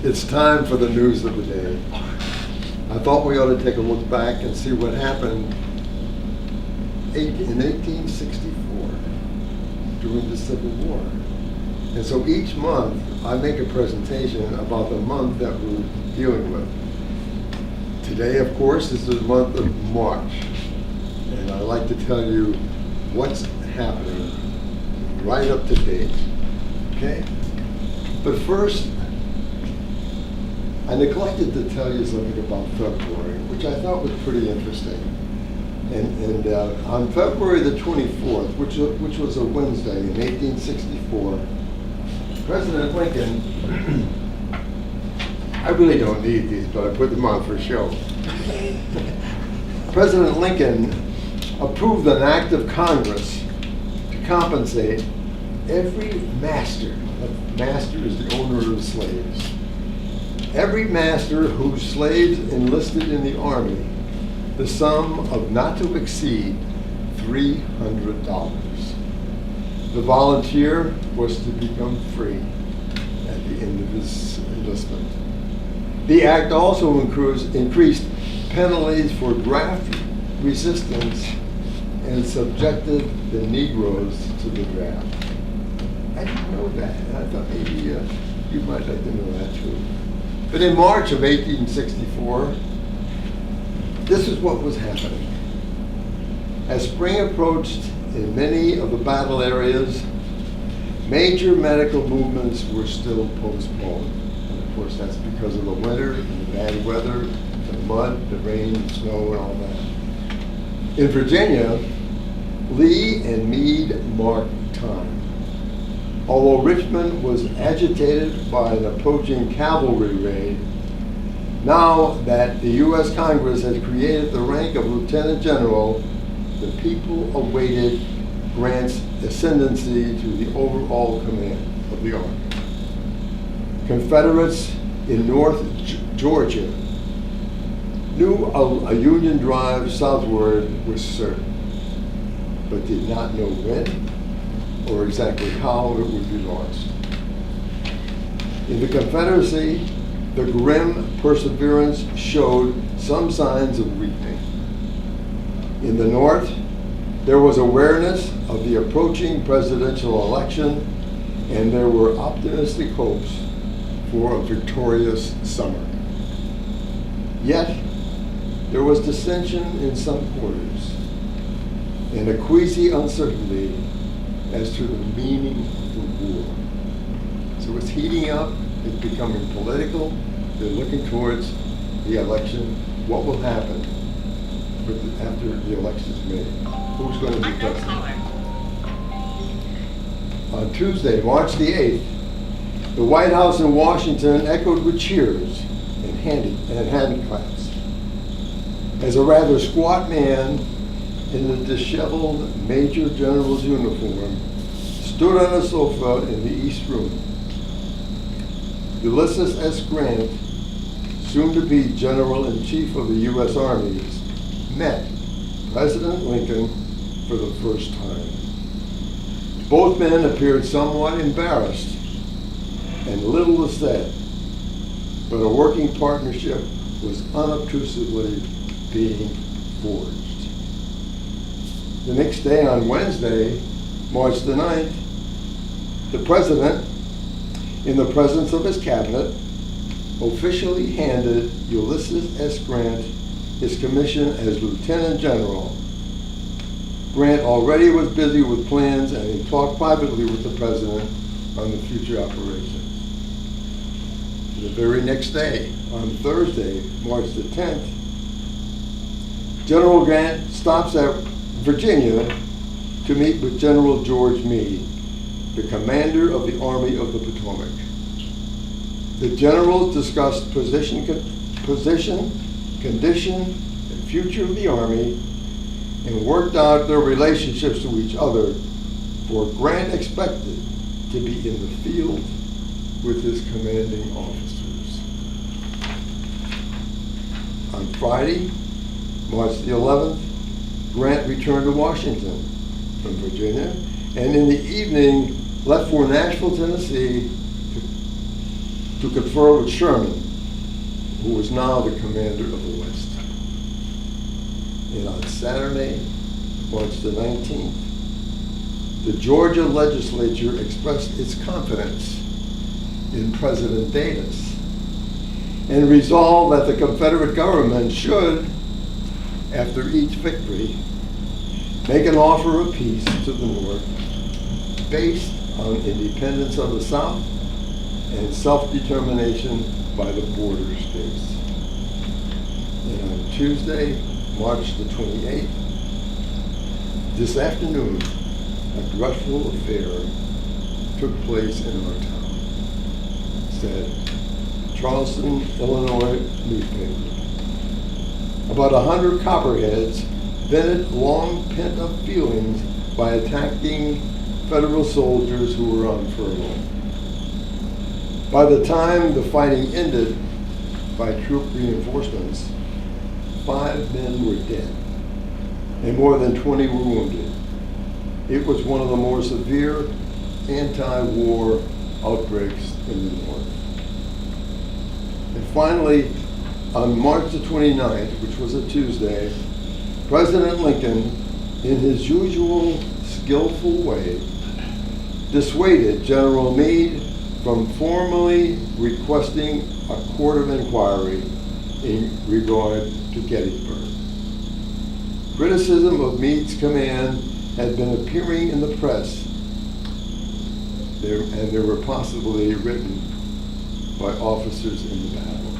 It's time for the news of the day. I thought we ought to take a look back and see what happened in 1864 during the Civil War. And so each month I make a presentation about the month that we're dealing with. Today, of course, is the month of March. And I'd like to tell you what's happening right up to date. Okay? But first, I neglected to tell you something about February, which I thought was pretty interesting. And on February the 24th, which was a Wednesday in 1864, President Lincoln, I really don't need these, but I put them on for show. President Lincoln approved an act of Congress to compensate every master is the owner of slaves. Every master whose slaves enlisted in the Army the sum of not to exceed $300. The volunteer was to become free at the end of his enlistment. The act also increased penalties for draft resistance and subjected the Negroes to the draft. I didn't know that, and I thought maybe you might like to know that too. But in March of 1864, this is what was happening. As spring approached in many of the battle areas, major medical movements were still postponed. And of course, that's because of the winter, and the bad weather, the mud, the rain, the snow, and all that. In Virginia, Lee and Meade marked time. Although Richmond was agitated by an approaching cavalry raid, now that the U.S. Congress has created the rank of Lieutenant General, the people awaited Grant's ascendancy to the overall command of the Army. Confederates in North Georgia knew a Union drive southward was certain, but did not know when or exactly how it would be launched. In the Confederacy, the grim perseverance showed some signs of weakening. In the North, there was awareness of the approaching presidential election, and there were optimistic hopes for a victorious summer. Yet, there was dissension in some quarters, and a queasy uncertainty as to the meaning of the war. So it's heating up, it's becoming political, they're looking towards the election. What will happen after the election is made? Who's going to be president? On Tuesday, March the 8th, the White House in Washington echoed with cheers and hand claps as a rather squat man in the disheveled Major General's uniform stood on a sofa in the East Room. Ulysses S. Grant, soon to be General-in-Chief of the U.S. Armies, met President Lincoln for the first time. Both men appeared somewhat embarrassed, and little was said, but a working partnership was unobtrusively being forged. The next day, on Wednesday, March the 9th, the President, in the presence of his cabinet, officially handed Ulysses S. Grant his commission as Lieutenant General. Grant already was busy with plans, and he talked privately with the President on the future operations. The very next day, on Thursday, March the 10th, General Grant stops at Virginia to meet with General George Meade, the commander of the Army of the Potomac. The generals discussed position, condition, and future of the Army, and worked out their relationships to each other, for Grant expected to be in the field with his commanding officers. On Friday, March the 11th, Grant returned to Washington from Virginia, and in the evening left for Nashville, Tennessee, to confer with Sherman, who was now the commander of the West. And on Saturday, March the 19th, the Georgia legislature expressed its confidence in President Davis and resolved that the Confederate government should, after each victory, make an offer of peace to the North based on independence of the South and self-determination by the border states. And on Tuesday, March the 28th, this afternoon, a dreadful affair took place in our town, said Charleston, Illinois newspaper. About 100 copperheads vented long pent-up feelings by attacking federal soldiers who were on furlough. By the time the fighting ended by troop reinforcements, 5 men were dead and more than 20 were wounded. It was one of the more severe anti-war outbreaks in the North. And finally, on March the 29th, which was a Tuesday, President Lincoln, in his usual skillful way, dissuaded General Meade from formally requesting a court of inquiry in regard to Gettysburg. Criticism of Meade's command had been appearing in the press, and they were possibly written by officers in the battle.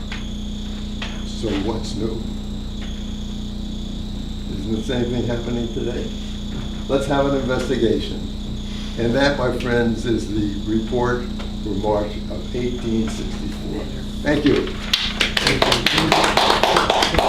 So what's new? Isn't the same thing happening today? Let's have an investigation. And that, my friends, is the report for March of 1864. Thank you.